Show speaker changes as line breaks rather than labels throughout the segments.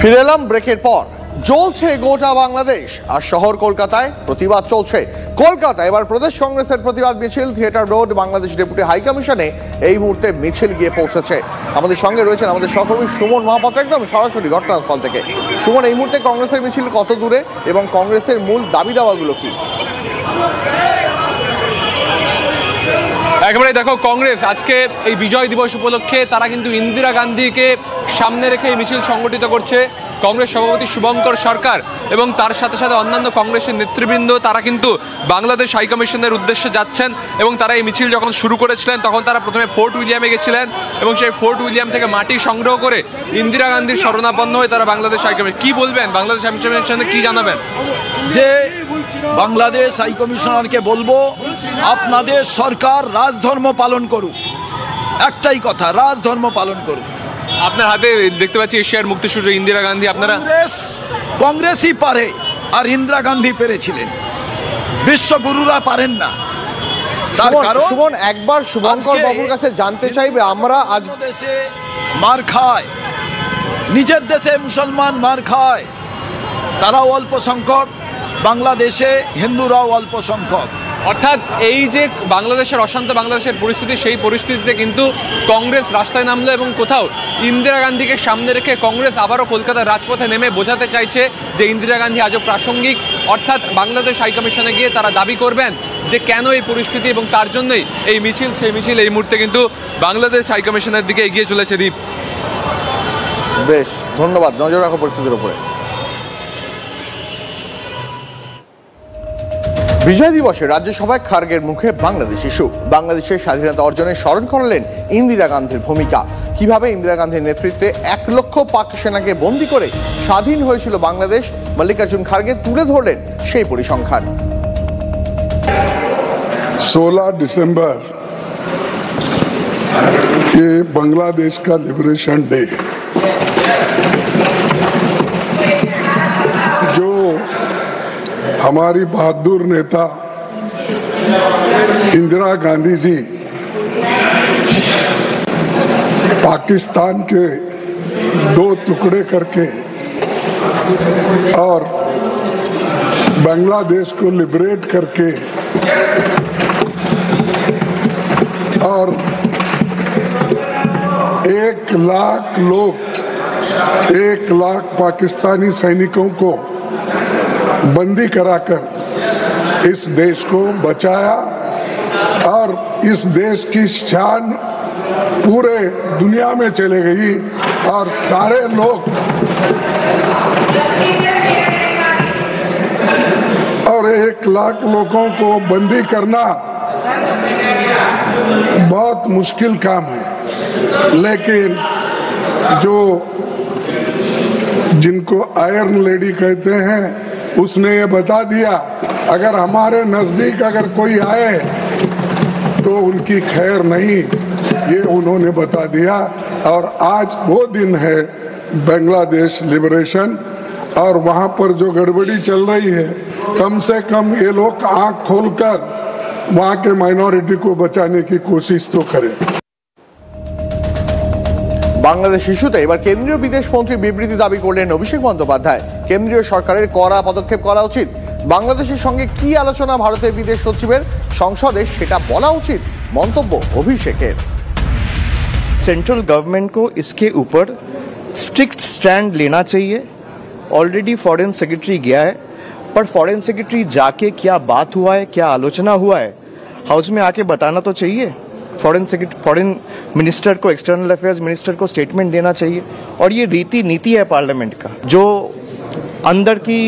ফিরে এলাম ব্রেকের পর। জ্বলছে গোটা বাংলাদেশ আর শহর কলকাতায় প্রতিবাদ চলছে। কলকাতা এবার প্রদেশ কংগ্রেসের প্রতিবাদ মিছিল theatre road Bangladesh deputy high কমিশনে এই মুহূর্তে মিছিল গিয়ে পৌঁছেছে। আমাদের সঙ্গে রয়েছেন আমাদের সহকর্মী সুমন মহাপাত্র একদম সরাসরি ঘটনাস্থল থেকে। সুমন, এই মুহূর্তে কংগ্রেসের মিছিল কত দূরে এবং কংগ্রেসের মূল দাবি দাওয়াগুলো কি?
একেবারে দেখো, কংগ্রেস আজকে এই বিজয় দিবস উপলক্ষে তারা কিন্তু ইন্দিরা গান্ধীকে সামনে রেখে এই মিছিল সংগঠিত করছে। কংগ্রেস সভাপতি শুভঙ্কর সরকার এবং তার সাথে সাথে অন্যান্য কংগ্রেসের নেতৃবৃন্দ তারা কিন্তু বাংলাদেশ হাইকমিশনের উদ্দেশ্যে যাচ্ছেন এবং তারা এই মিছিল যখন শুরু করেছিলেন তখন তারা প্রথমে ফোর্ট উইলিয়ামে গেছিলেন এবং সেই ফোর্ট উইলিয়াম থেকে মাটি সংগ্রহ করে ইন্দিরা গান্ধীর শরণাপন্ন হয়ে তারা বাংলাদেশ হাইকমিশন কি বলবেন, বাংলাদেশ হাইকমিশনে কি জানাবেন?
যে বাংলাদেশ হাইকমিশনারকে বলবো, আপনাদের সরকার রাজধর্ম পালন করুক, একটাই কথা, রাজধর্ম পালন করুক।
আপনার হাতে দেখতে পাচ্ছি এশিয়ার মুক্তিসূর্য ইন্দিরা গান্ধী। আপনারা
কংগ্রেসই পারে আর ইন্দিরা গান্ধী পেরেছিলেন, বিশ্বগুরুরা পারেন না।
সুমন, একবার শুভঙ্কর বাবুর কাছে জানতে চাইবে, আমরা আজ
দেশে মার খায়, নিজের দেশে মুসলমান মার খায়, তারাও অল্প সংখ্যক, বাংলাদেশে হিন্দুরাও অল্প সংখ্যক।
অর্থাৎ এই যে বাংলাদেশের অশান্ত বাংলাদেশের পরিস্থিতি, সেই পরিস্থিতিতে কিন্তু কংগ্রেস রাস্তায় নামলো এবং কোথাও ইন্দিরা গান্ধীকে সামনে রেখে কংগ্রেস আবারও কলকাতার রাজপথে নেমে বোঝাতে চাইছে যে ইন্দিরা গান্ধী আজও প্রাসঙ্গিক। অর্থাৎ বাংলাদেশ হাইকমিশনে গিয়ে তারা দাবি করবেন যে কেন এই পরিস্থিতি এবং তার জন্যই এই মিছিল। সেই মিছিল এই মুহূর্তে কিন্তু বাংলাদেশ হাইকমিশনের দিকে এগিয়ে চলেছে। দীপ,
বেশ ধন্যবাদ, নজর রাখো পরিস্থিতির উপরে। বিজয় দিবসে রাজ্যসভায় খার্গের মুখে বাংলাদেশ ইস্যু। বাংলাদেশের স্বাধীনতা অর্জনে স্মরণ করালেন ইন্দিরা গান্ধীর ভূমিকা, কিভাবে ইন্দিরা গান্ধীর নেতৃত্বে 1 লক্ষ পাক সেনাকে বন্দী করে স্বাধীন হয়েছিল বাংলাদেশ। মল্লিকার্জুন খার্গে তুলে ধরলেন সেই পরিসংখ্যান।
16 दिसंबर ये बांग्लादेश का लिबरेशन डे, जो हमारी बहादुर नेता इंदिरा गांधी जी पाकिस्तान के 2 टुकड़े करके और बांग्लादेश को लिबरेट करके और 1 लाख लोग, 1 लाख पाकिस्तानी सैनिकों को बंदी कराकर इस देश को बचाया और इस देश की शान पूरे दुनिया में चले गई और सारे लोग और 1 लाख लोगों को बंदी करना बहुत मुश्किल काम है, लेकिन जो जिनको आयरन लेडी कहते हैं उसने ये बता दिया, अगर हमारे नजदीक अगर कोई आए तो उनकी खैर नहीं, ये उन्होंने बता दिया। और आज वो दिन है बांग्लादेश लिबरेशन, और वहां पर जो गड़बड़ी चल रही है, कम से कम ये लोग आंख खोलकर वहां के माइनॉरिटी को बचाने की कोशिश तो करें।
বাংলাদেশ ইস্যুতে এবার কেন্দ্রীয় বিদেশ মন্ত্রীর বিবৃতি দাবি করলেন অভিষেক বন্দ্যোপাধ্যায়। কেন্দ্রীয় সরকারের কড়া পদক্ষেপ করা উচিত। বাংলাদেশের সঙ্গে কি আলোচনা ভারতের বিদেশ সচিবের, সংসদে সেটা বলা উচিত, মন্তব্য অভিষেকের।
सेंट्रल गवर्नमेंट को इसके ऊपर स्ट्रिक्ट स्टैंड लेना चाहिए। ऑलरेडी फॉरेन सेक्रेटरी गया है, पर फॉरेन सेक्रेटरी जाके क्या बात हुआ है, क्या आलोचना हुआ है, हाउस में आके बताना तो चाहिए। फॉरेन मिनिस्टर को, एक्सटर्नल अफेयर्स मिनिस्टर को स्टेटमेंट देना चाहिए। और ये रीति नीति है पार्लियामेंट का, जो अंदर की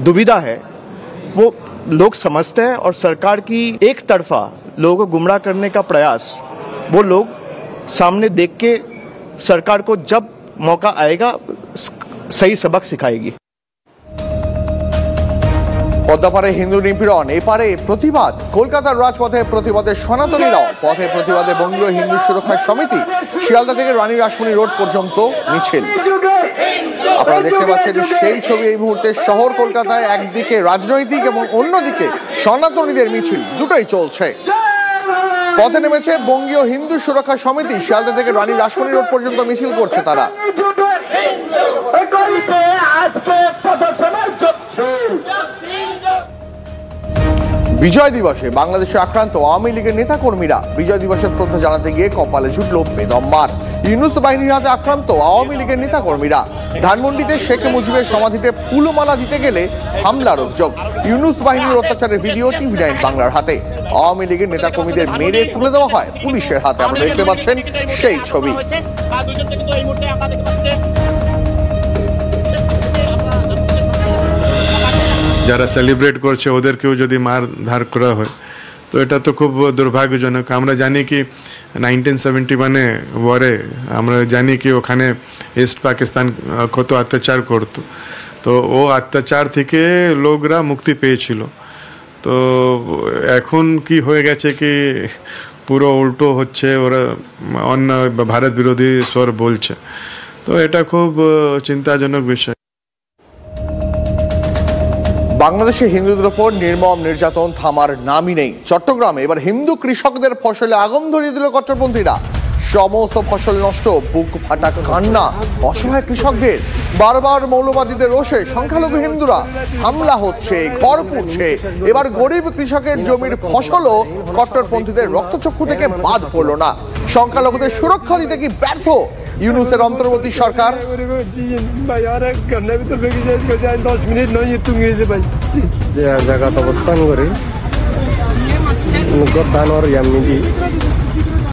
दुविधा है वो लोग समझते हैं, और सरकार की एक तरफा लोगों को गुमराह करने का प्रयास वो लोग सामने देख के सरकार को जब मौका आएगा सही सबक सिखाएगी।
পদ্মাপাড়ে হিন্দু নিপীড়ন, এপারে প্রতিবাদ। কলকাতার রাজপথে প্রতিবাদে সনাতনীরাও, পথে প্রতিবাদে বঙ্গীয় হিন্দু সুরক্ষা সমিতি। শিয়ালদা থেকে রানী রাসমণি রোড পর্যন্ত মিছিল। আপনারা দেখতে পাচ্ছেন সেই ছবি এই মুহূর্তে শহর কলকাতায়। একদিকে রাজনৈতিক এবং অন্যদিকে সনাতনীদের মিছিল, দুটোই চলছে। পথে নেমেছে বঙ্গীয় হিন্দু সুরক্ষা সমিতি। শিয়ালদা থেকে রানী রাসমণি রোড পর্যন্ত মিছিল করছে তারা। বিজয় দিবসে বাংলাদেশে আক্রান্ত আওয়ামী লীগের নেতা কর্মীরা। বিজয় দিবসের শ্রদ্ধা জানাতে গিয়ে কপালে জুটল বেদম মার। ইউনূস বাহিনীর হাতে আক্রান্ত আওয়ামী লীগের নেতা কর্মীরা। ধানমন্ডিতে শেখ মুজিবের সমাধিতে ফুলমালা দিতে গেলে হামলার অভিযোগ। ইউনূস বাহিনীর অত্যাচারের ভিডিও টিভি9 বাংলার হাতে। আওয়ামী লীগের নেতা কর্মীদের মেরে তুলে দেওয়া হয় পুলিশের হাতে। আপনারা দেখতে পাচ্ছেন সেই ছবি।
যারা সেলিব্রেট করছে ওদেরকেও যদি মারধার করা হয় তো এটা তো খুব দুর্ভাগ্যজনক। আমরা জানি কি 1971-এ ওয়ারে আমরা জানি কি ওখানে ইস্ট পাকিস্তান কত অত্যাচার করত, তো ও অত্যাচার থেকে লোকরা মুক্তি পেয়েছিল। তো এখন কি হয়ে গেছে কি পুরো উল্টো হচ্ছে, ওরা অন্য ভারত বিরোধী স্বর বলছে, তো এটা খুব চিন্তাজনক বিষয়।
বাংলাদেশে হিন্দুদের উপর নির্মম নির্যাতন থামার নামই নেই। চট্টগ্রামে এবার হিন্দু কৃষকদের ফসলে আগুন ধরিয়ে দিল কট্টরপন্থীরা। সমস্ত ফসল নষ্ট, বুক ফাটা কান্না অসহায় কৃষকদের। বারবার মৌলবাদীদের রোষে সংখ্যালঘু হিন্দুরা হামলা হচ্ছে, ঘর পুড়ছে। এবার গরিব কৃষকের জমির ফসলও কট্টরপন্থীদের রক্তচক্ষু থেকে বাদ পড়ল না। সংখ্যালঘুদের সুরক্ষা দিতে কি ব্যর্থ ইউনূসের অন্তর্বর্তী সরকার?
জায়গাত অবস্থান করে ধান আর ইয়ামিদি